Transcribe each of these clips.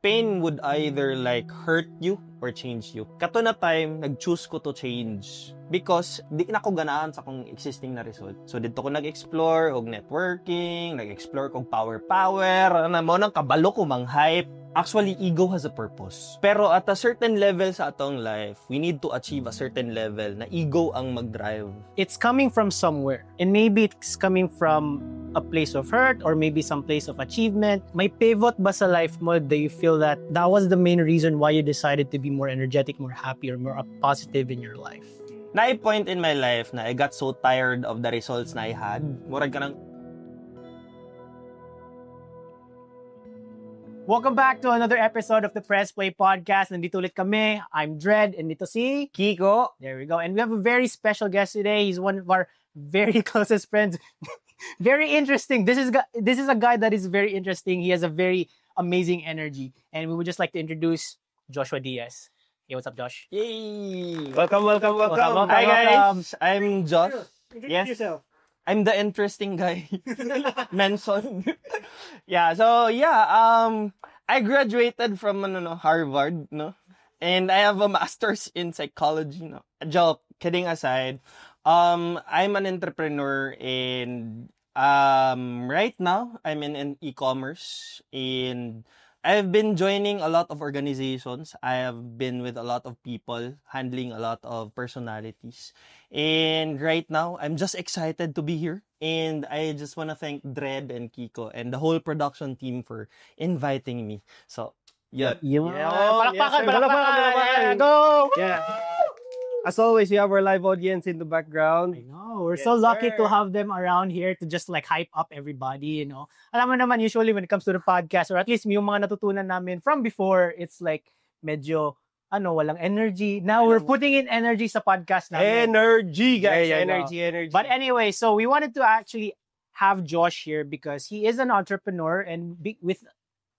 pain would either like hurt you or change you. Kato na time, nag-choose ko to change. Because di na ko ganahan sa akong existing na result. So dito ko nag-explore og networking, nag-explore kog power, ano mo nang kabalo ko mang hype. Actually, ego has a purpose. Pero at a certain level sa atong life, we need to achieve a certain level na ego ang mag-drive. It's coming from somewhere. And maybe it's coming from a place of hurt or maybe some place of achievement. May pivot ba sa life mo that you feel that was the main reason why you decided to be more energetic, more happy, or more positive in your life? Na a point in my life na I got so tired of the results na I had. Murag ka nang... Welcome back to another episode of the Press Play Podcast. Nandito ulit kami. I'm Dred, and dito si Kiko. There we go. And we have a very special guest today. He's one of our very closest friends. Very interesting. This is a guy that is very interesting. He has a very amazing energy. And we would just like to introduce Joshua Diaz. Hey, what's up, Josh? Yay! Welcome. Hi guys, I'm Josh. Introduce yourself. I'm the interesting guy. Mention. I graduated from Harvard, no? And I have a master's in psychology, no? Joke, kidding aside. I'm an entrepreneur and right now I'm in e-commerce and I've been joining a lot of organizations. I have been with a lot of people, handling a lot of personalities. And right now, I'm just excited to be here. And I just want to thank Dred and Kiko and the whole production team for inviting me. So, yeah. Palakpakan. Go! Yeah. As always, we have our live audience in the background. I know. We're so lucky to have them around here to just like hype up everybody, you know. Alam mo naman, usually when it comes to the podcast, or at least yung mga natutunan namin from before, it's like medyo, walang energy. Now we're putting in energy sa podcast namin. Energy, guys. Yeah, Energy. But anyway, so we wanted to actually have Josh here because he is an entrepreneur, and with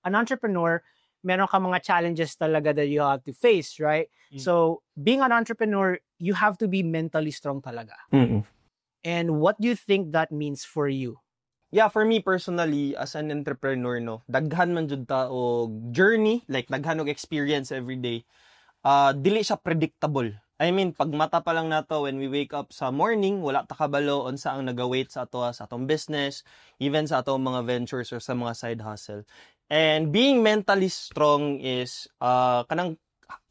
an entrepreneur, meron ka mga challenges talaga that you have to face, right? Mm-hmm. So, being an entrepreneur, you have to be mentally strong talaga. Mm-hmm. And what do you think that means for you? Yeah, for me personally, as an entrepreneur, no, daghan man jud ta og journey, like daghan og experience every day. Dili siya predictable. I mean, pag mata pa lang nato when we wake up sa morning, wala ta kabalo unsa ang nagawait sa atong business, even sa atong mga ventures or sa mga side hustle. And being mentally strong is kanang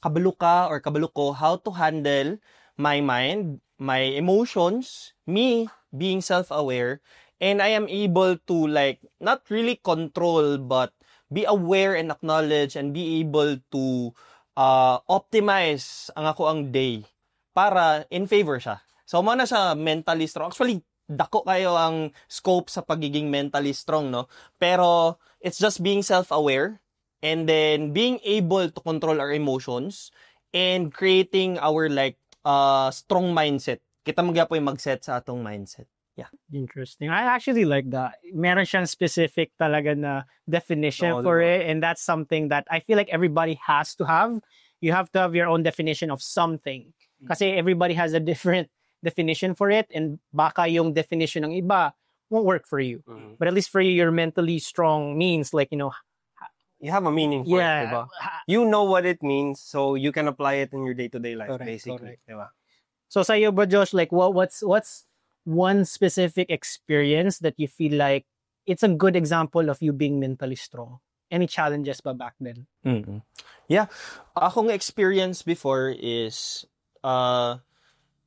kabalo ko how to handle my mind, my emotions, me being self-aware, and I am able to like not really control but be aware and acknowledge and be able to optimize ang day para in favor siya. So mo na siya mentally strong. Actually, dako kayo ang scope sa pagiging mentally strong, no? Pero it's just being self-aware and then being able to control our emotions and creating our like strong mindset. Kita magyapon mag-set sa atong mindset. Yeah. Interesting. I actually like that. Meron siyang specific talaga na definition for it, and that's something that I feel like everybody has to have. You have to have your own definition of something. Kasi everybody has a different definition for it, and baka yung definition ng iba won't work for you. Mm-hmm. But at least for you, you're mentally strong means like, you have a meaning for it, diba? You know what it means, so you can apply it in your day-to-day life, basically. Diba? So sa'yo ba, Josh, like what's one specific experience that you feel like it's a good example of you being mentally strong? Any challenges ba back then? Mm-hmm. Yeah. Akong experience before is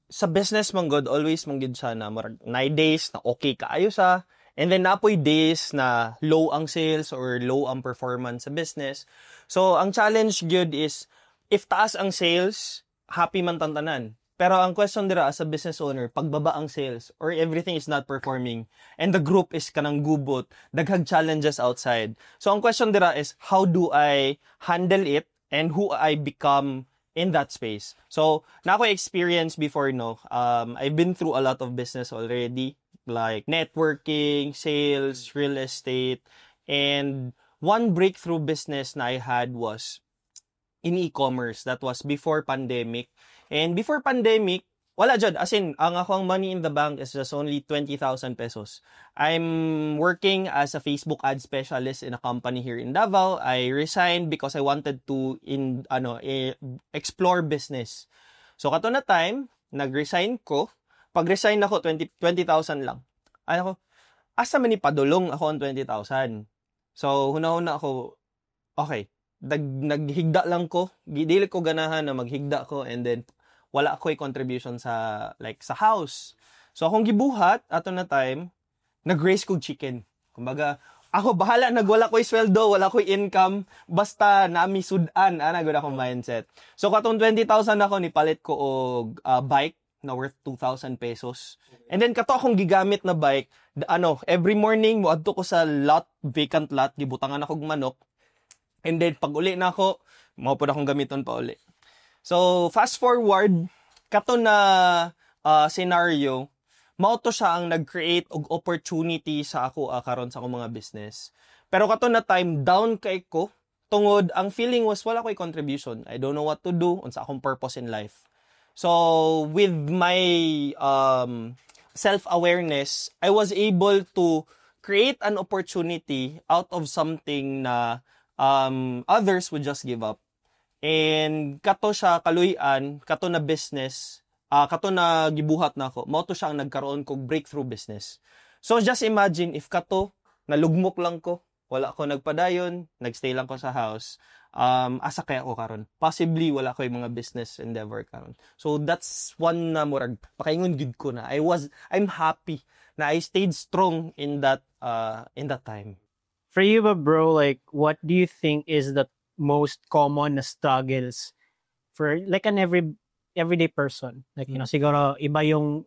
sa business man god, always man gid siya na murag 9 days na okay kaayo sa, and then napoy days na low ang sales or low ang performance sa business. So ang challenge gyud is if taas ang sales, happy man tantanan. Pero ang question dira as a business owner, pagbaba ang sales or everything is not performing and the group is kanang gubot, daghang challenges outside. So ang question dira is how do I handle it and who I become in that space. So, na ako experience before, no, I've been through a lot of business already, like networking, sales, real estate, and one breakthrough business na I had was in e-commerce. That was before pandemic. And before pandemic, Wala jud, as in, ang akong money in the bank is just only 20,000 pesos. I'm working as a Facebook ad specialist in a company here in Davao. I resigned because I wanted to explore business. So kato na time, nag-resign ko. Pag-resign ako 20,000 lang. Ay ako, asa man ni padulong ako ang 20,000. So huna-huna ako, okay, naghigda lang ko. Dili ko ganahan na maghigda ko, and then wala ako'y contribution sa house. So akong gibuhat ato na time, nag-raise kog chicken. Kumbaga, ako bahala, nagwala ko'y sweldo, wala ko'y income, basta nami sudan, gud akong mindset. So katong 20,000 ako, nipalit ko og bike na worth 2,000 pesos. And then kato akong gigamit na bike, every morning moadto ko sa vacant lot, gibutangan ako og manok. And then pag uli na ako, mao pud akong gamiton pa uli. So, fast forward, kato na scenario, mao to siya ang nag-create og opportunity sa ako karon sa akong mga business. Pero kato na time, down kay ko, tungod, ang feeling was wala ko'y contribution. I don't know what to do unsa akong purpose in life. So, with my self-awareness, I was able to create an opportunity out of something na others would just give up. And kato siya kaluyan, kato na business, kato na gibuhat na ako, mao to siya ang nagkaroon kog breakthrough business. So just imagine if kato nalugmok lang ko, wala ko nagpadayon, nagstay lang ko sa house, asa kaya ako karon? Possibly wala ko yung mga business endeavor karon. So that's one na murag pakaingon gid ko na. I'm happy na I stayed strong in that time. For you, bro, like what do you think is the most common na struggles for like an everyday person? Like, siguro iba yung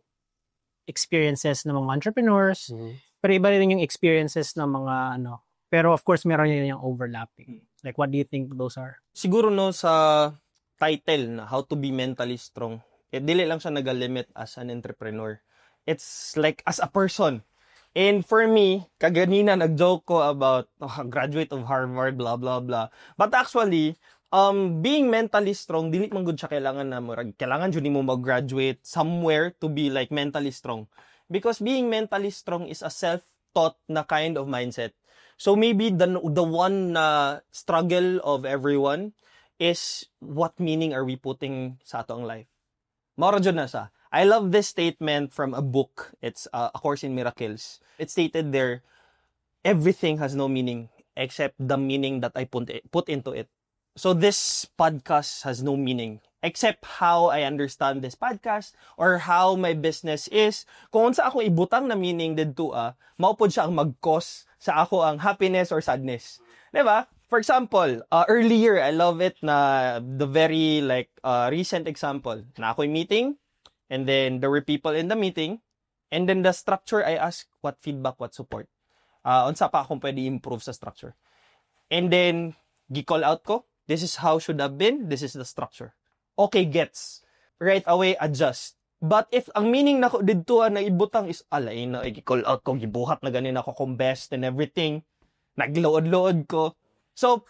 experiences ng mga entrepreneurs, pero iba rin yung experiences ng mga pero of course meron yun yung overlapping. Like, what do you think those are? Siguro sa title na How to be Mentally Strong, dili lang siya nag-limit as an entrepreneur. It's like as a person. And for me, kaganina nag-joke ko about graduate of Harvard, blah, blah, blah. But actually, being mentally strong, dili man gud siya kailangan dyan mo mag-graduate somewhere to be like mentally strong. Because being mentally strong is a self-taught na kind of mindset. So maybe the one struggle of everyone is what meaning are we putting sa atong life. Maura dyan na siya. I love this statement from a book. It's A Course in Miracles. It stated there, everything has no meaning except the meaning that I put into it. So this podcast has no meaning except how I understand this podcast or how my business is. Kung sa ako ibutang na meaning dito, maupod siya ang mag-cause sa ako ang happiness or sadness. Diba? For example, earlier, I love it na the very recent example na ako'y meeting, and then there were people in the meeting, and then the structure, I asked what feedback, what support. Unsa pa akong pwede improve sa structure. And then, gi-call out ko, this is how should have been, this is the structure. Okay, gets. Right away, adjust. But if ang meaning nako didto na ibutang is alay na gi-call out ko, gibuhat na ganin ako kung best and everything, naglood-lood ko. So,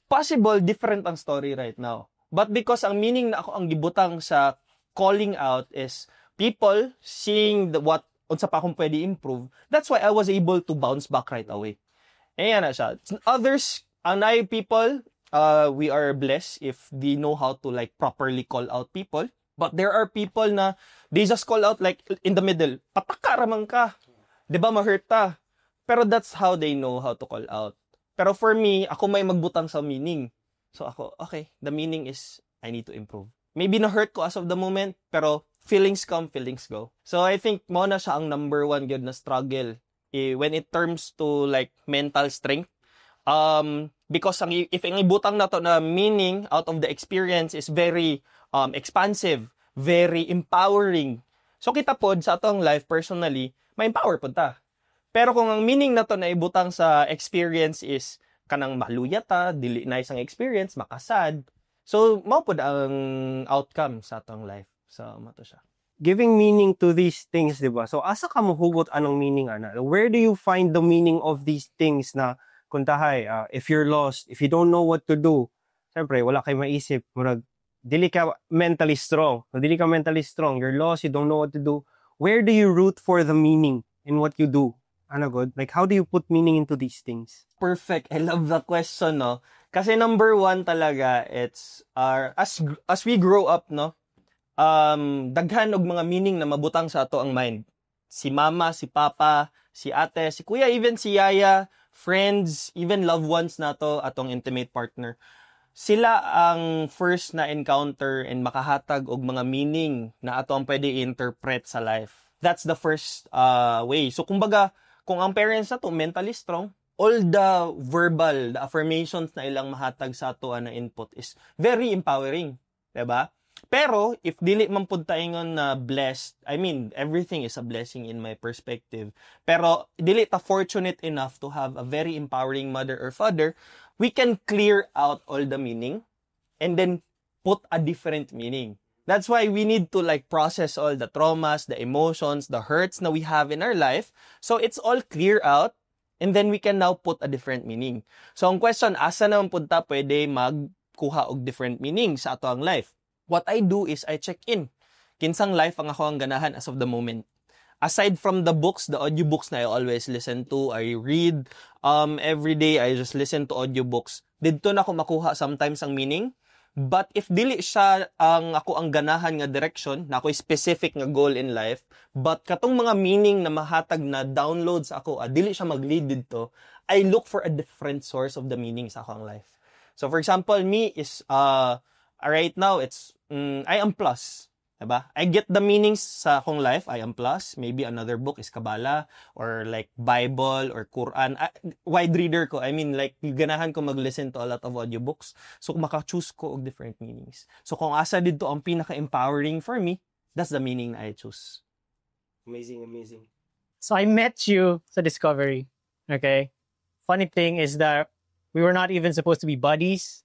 possible different ang story right now. But because ang meaning na ako ang gibutang sa calling out is people seeing what unsa pa akong pwede improve, that's why I was able to bounce back right away. Ayan na siya. Others, people, we are blessed if they know how to properly call out people. But there are people na they just call out in the middle. Pataka ramang ka. Diba ma-hurt ta? Pero that's how they know how to call out. Pero for me, ako may magbutang sa meaning. So ako, okay, the meaning is I need to improve. Maybe na-hurt ko as of the moment, pero feelings come, feelings go. So I think mo na siya ang number one good na struggle when it terms to mental strength. Because if ang ibutang na to na meaning out of the experience is very expansive, very empowering. So kita pod sa atong life personally, ma-empower pod ta. Pero kung ang meaning na to na ibutang sa experience is kanang maluya ta, dili na isang experience, makasad. So, mao pod ang outcome sa atong life. So, mato siya. Giving meaning to these things, di ba? So, asa ka mohugot anong meaning, ana? Where do you find the meaning of these things na, kuntahay, if you're lost, if you don't know what to do, siyempre, wala kay maisip, murag, dili ka mentally strong. Dili ka mentally strong. You're lost, you don't know what to do. Where do you root for the meaning in what you do? Ano good? Like, how do you put meaning into these things? Perfect. I love the question, no? Kasi number one talaga, it's as we grow up, no? Daghan og mga meaning na mabutang sa ato ang mind. Si mama, si papa, si ate, si kuya, even si yaya, friends, even loved ones nato, atong intimate partner. Sila ang first na encounter and makahatag og mga meaning na ato ang pwede i-interpret sa life. That's the first way. So kumbaga, kung ang parents nato mentally strong, all the verbal, the affirmations na ilang mahatag sa ato na input is very empowering, 'di ba? Pero if dili man pud taingon na blessed, I mean, everything is a blessing in my perspective. Pero dili ta fortunate enough to have a very empowering mother or father, we can clear out all the meaning and then put a different meaning. That's why we need to like process all the traumas, the emotions, the hurts na we have in our life. So it's all clear out and then we can now put a different meaning. So ang question, asa naman punta pwede magkuha og different meaning sa ato ang life? What I do is I check in. Kinsang life ang ako ang ganahan as of the moment. Aside from the books, the audiobooks na I always listen to, I read every day, I just listen to audiobooks. Dito na ako makuha sometimes ang meaning. But if dili siya ang ako ang ganahan nga direction, na ako'y specific nga goal in life, but katong mga meaning na mahatag na downloads ako, dili siya mag-lead dito, I look for a different source of the meaning sa akong life. So for example, me is, right now, it's, I am plus. Diba? I get the meanings sa akong life, I am plus. Maybe another book is Kabbalah or like Bible or Quran. Wide reader ko. I mean, like, ganahan ko mag-listen to a lot of audiobooks. So, maka-choose ko og different meanings. So, kung asa dito ang pinaka-empowering for me, that's the meaning na I choose. Amazing, amazing. So, I met you sa Discovery. Okay? Funny thing is that we were not even supposed to be buddies.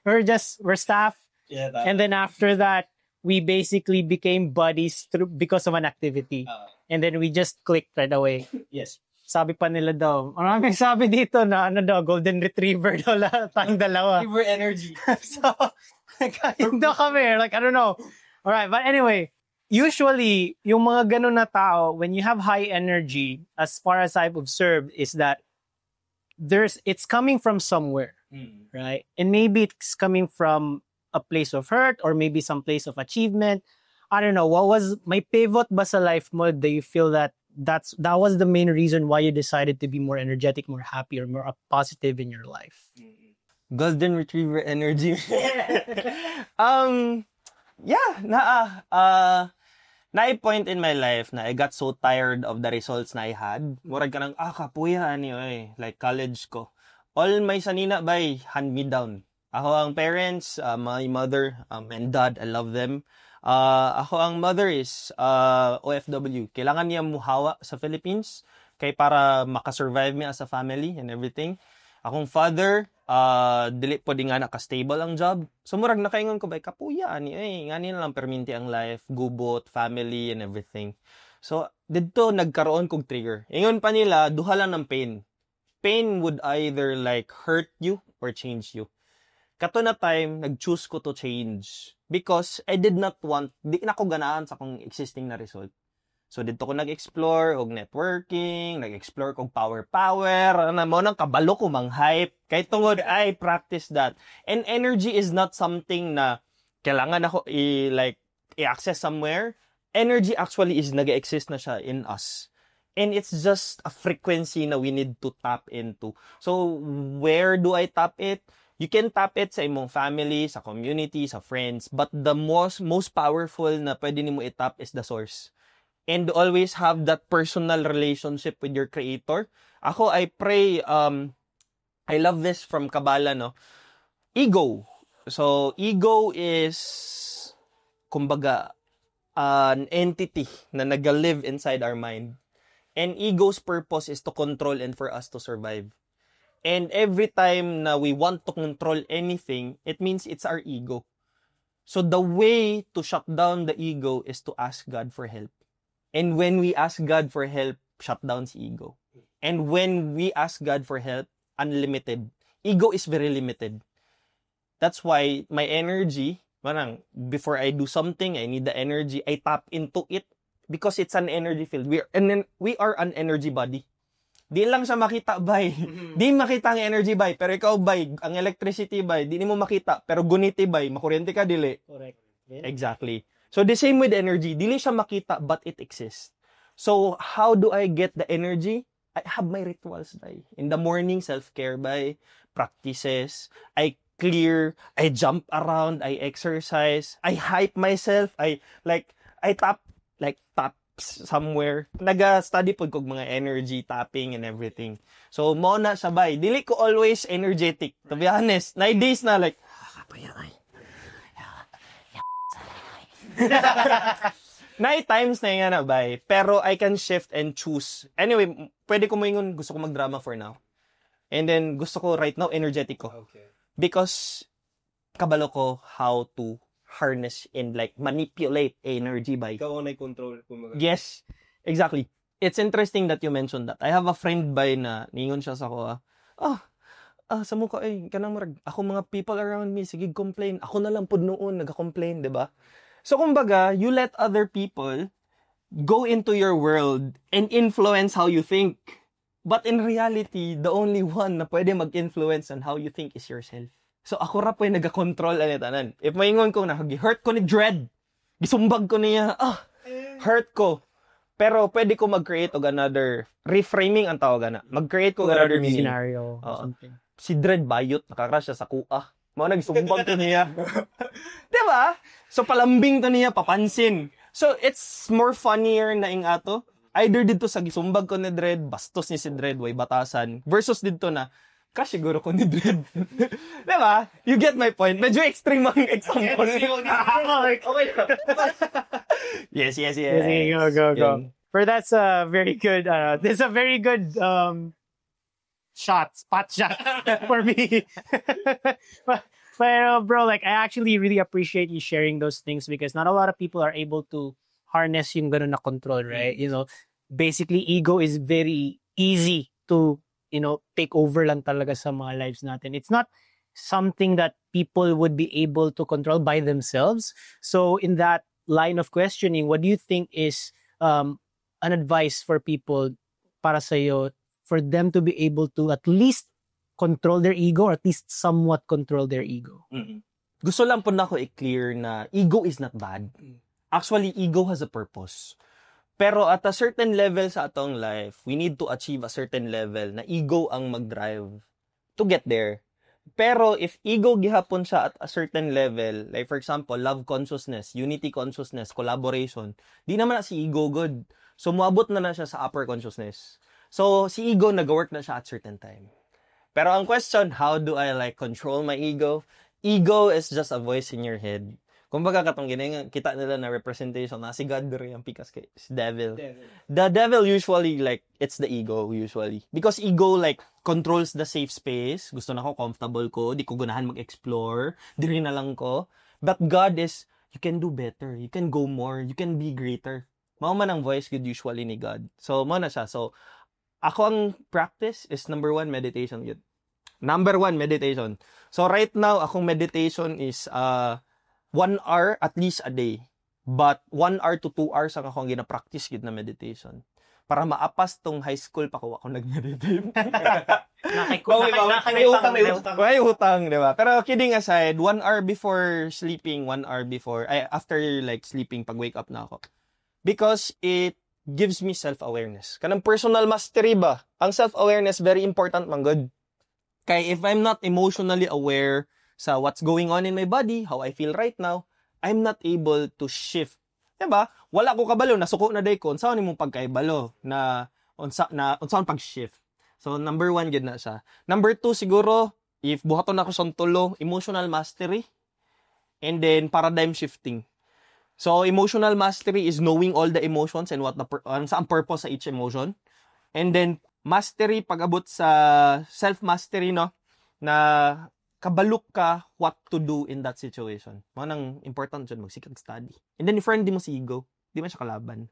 We're staff. Yeah, and then after that, we basically became buddies because of an activity. And then we just clicked right away. Yes. Sabi pa nila daw, maraming sabi dito na golden retriever daw tayong dalawa. Retriever energy. So, daw kami, like, I don't know. Alright, but anyway, usually, yung mga ganun na tao, when you have high energy, as far as I've observed, is that it's coming from somewhere. Right? And maybe it's coming from a place of hurt or maybe some place of achievement. I don't know. What was my pivot ba sa life mo? Do you feel that that was the main reason why you decided to be more energetic, more happy, or more positive in your life? Golden retriever energy. Yeah, na point in my life na I got so tired of the results na I had. Murag ka nang, kapuya, like college ko. All my sanina by hand-me-down. Ako ang parents, my mother and dad, I love them. Ako ang mother is OFW. Kailangan niya muhawa sa Philippines kay para makasurvive me as a family and everything. Akong father, dili po di nga naka-stable ang job. So murag nakaingon ko ba, kapuya, ngani na lang perminti ang life, gubot, family, and everything. So, dito nagkaroon kong trigger. Ingon pa nila, duha lang ng pain. Pain would either like hurt you or change you. Kato na time, nag-choose ko to change. Because I did not want, di na ko ganahan sa akong existing na result. So, dito ko nag-explore og networking, nag-explore kog power, na mo nang kabalo ko mang hype. Kay tungod, I practice that. And energy is not something na kailangan ako i-access somewhere. Energy actually is nag-exist na siya in us. And it's just a frequency na we need to tap into. So, where do I tap it? You can tap it sa imong family, sa community, sa friends. But the most powerful na pwede nimo i-tap is the source. And always have that personal relationship with your creator. Ako, I pray, I love this from Kabbalah, no? Ego. So, ego is, kumbaga, an entity na nag-live inside our mind. And ego's purpose is to control and for us to survive. And every time na we want to control anything, it means it's our ego. So the way to shut down the ego is to ask God for help. And when we ask God for help, shut down si ego. And when we ask God for help, unlimited. Ego is very limited. That's why my energy, parang, before I do something, I need the energy, I tap into it because it's an energy field. We are an energy body. Di lang siya makita, bay. Di makita ang energy, bay. Pero ikaw, bay, ang electricity, bay, di mo makita. Pero guniti, bay, makuryente ka, dili. Correct. Yeah. Exactly. So, the same with energy. Dili siya makita, but it exists. So, how do I get the energy? I have my rituals, bay. In the morning, self-care, bay. Practices. I clear. I jump around. I exercise. I hype myself. I tap somewhere. Naga-study po kog mga energy, tapping, and everything. So, mo na sabay. Dili ko always energetic. To be honest. Na days na like, night times na nga na bay. Pero I can shift and choose. Anyway, pwede ko moingon, gusto ko mag-drama for now. And then, gusto ko right now, energetic ko. Okay. Because, kabalo ko how to harness and like manipulate energy by. Ikaw ang control. Yes, exactly. It's interesting that you mentioned that. I have a friend by na ningon siya sa ko, sa mukha, kanang marag, ako mga people around me, sige complain. Ako na lang pod noon, nag-complain, di ba? So, kumbaga, you let other people go into your world and influence how you think. But in reality, the only one na pwede mag-influence on how you think is yourself. So, ako ra po yung nag-control tanan. If maingon ko na, hurt ko ni Dread. Gisumbag ko niya, hurt ko. Pero, pwede ko mag-create og another, reframing ang tawag na. Mag-create ko another meaning. Scenario or something. Si Dread bayot, nakakrush siya sa kuha. Mga nagsumbag ko niya. Diba? So, palambing to niya, papansin. So, it's more funnier na ing ato. Either dito sa gisumbag ko ni Dread, bastos ni si Dread, way batasan. Versus dito na, siguro ko ni Dread. Diba? You get my point. Medyo extreme ang example. Okay. Yes. Go. For that's a very good, this is a very good, spot shot for me. but bro, like, I actually really appreciate you sharing those things because not a lot of people are able to harness yung ganun na control, right? You know, basically, ego is very easy to take over lang talaga sa mga lives natin. It's not something that people would be able to control by themselves. So in that line of questioning, what do you think is an advice for people para sa'yo for them to be able to at least control their ego or at least somewhat control their ego? Mm-hmm. Gusto lang po na ako i-clear na ego is not bad. Actually, ego has a purpose. Pero at a certain level sa atong life, we need to achieve a certain level na ego ang mag-drive to get there. Pero if ego gihapon siya at a certain level, like for example, love consciousness, unity consciousness, collaboration, di naman na si ego good. So, muabot na siya sa upper consciousness. So, si ego nag-work na siya at certain time. Pero ang question, how do I control my ego? Ego is just a voice in your head. Kumbaga katong kita nila na representation na si God diri ang pikas kay si devil. The devil usually it's the ego usually. Because ego controls the safe space. Gusto na ko comfortable ko, di ko gunahan mag-explore, diri na lang ko. But God is you can do better, you can go more, you can be greater. Mao man ang voice good usually ni God. So mao na siya. So ako ang practice is number 1 meditation yun. Number 1 meditation. So right now akong meditation is 1 hour at least a day. But 1 hour to 2 hours ang akong gina-practice yun na meditation. Para maapas tong high school pa ko ako nag-meditate. May utang, di ba? Pero kidding aside, 1 hour before sleeping, 1 hour before, after sleeping, pag wake up na ako. Because it gives me self-awareness. Kanang personal mastery ba? Ang self-awareness, very important man good. Kaya if I'm not emotionally aware sa what's going on in my body, how I feel right now, I'm not able to shift. Diba? Wala ko kabalo, nasuko na day ko, unsaon imong pagkaibalo na unsaon pag-shift. So, number 1 gid na siya. Number 2, siguro, if buhaton ako sa tulo, emotional mastery, and then paradigm shifting. So, emotional mastery is knowing all the emotions and saan purpose sa each emotion. And then, mastery, pag-abot sa self-mastery, no, na kabalok ka what to do in that situation. Manang important dyan, magsikag study. And then, friend, di mo si ego. Di man siya kalaban.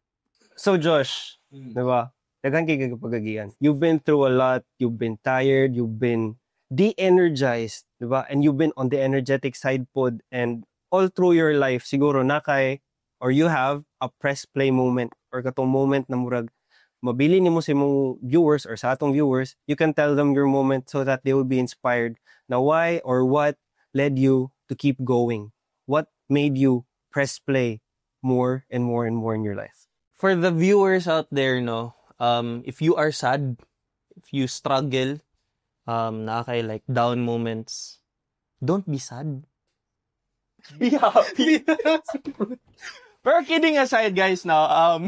So, Josh, di ba? Dagan kay pagagian. You've been through a lot. You've been tired. You've been de-energized, diba? And you've been on the energetic side pod, and all through your life, siguro or you have a press play moment or katong moment na murag mabili nimo sa imong viewers or sa atong viewers, you can tell them your moment so that they will be inspired. Now, why or what led you to keep going? What made you press play more and more and more in your life? For the viewers out there, no, if you are sad, if you struggle, like down moments, don't be sad. Be happy. Pero kidding aside, guys, now,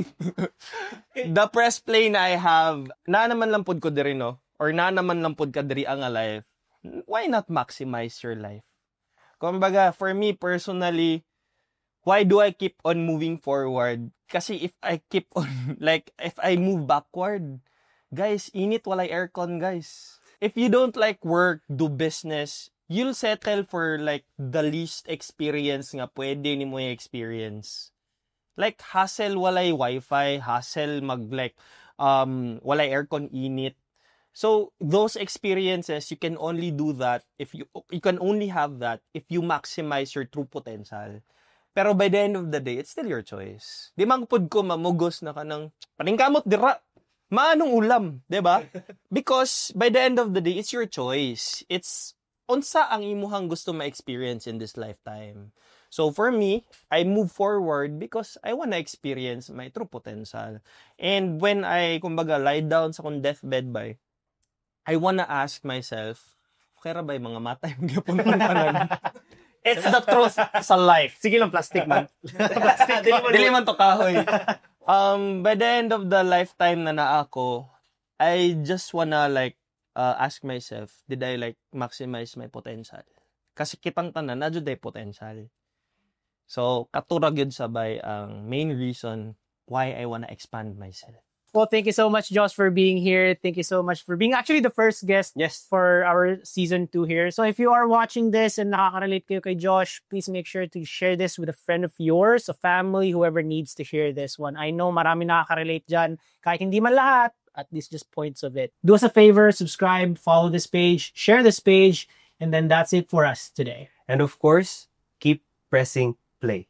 the press play na I have, na naman lang pod ko diri, no? Or na naman lang pod ka diri ang life. Why not maximize your life? Kumbaga, for me personally, why do I keep on moving forward? Kasi if I keep on, like, if I move backward, guys, init walay aircon, guys. If you don't like work, do business, you'll settle for like the least experience nga pwede ni mo experience. Like, hassle walay wifi, hassle walay aircon init. So, those experiences, you can only do that if you can only have that if you maximize your true potential. Pero by the end of the day, it's still your choice. Di man pud ko mamugos na kanang paningkamot dira. Maanong ulam, 'di ba? Because by the end of the day, it's your choice. It's unsa ang imuhang gusto ma-experience in this lifetime. So for me, I move forward because I wanna experience my true potential. And when I, kumbaga, lie down sa kong deathbed ba, I wanna ask myself, okay ra ba yung mga matay yung gapon ng tanan? It's the truth sa life. Sige lang, plastic man. Dili man to kahoy. By the end of the lifetime na ako, I just wanna ask myself, did I maximize my potential? Kasi kitang tanan, na jud ay potential. So, katurag yun sabay ang main reason why I wanna expand myself. Well, thank you so much, Josh, for being here. Thank you so much for being actually the first guest for our season 2 here. So if you are watching this and nakaka-relate kayo kay Josh, please make sure to share this with a friend of yours, a family, whoever needs to hear this one. I know marami nakaka-relate dyan. Kahit hindi man lahat, at least just points of it. Do us a favor, subscribe, follow this page, share this page, and then that's it for us today. And of course, keep pressing play.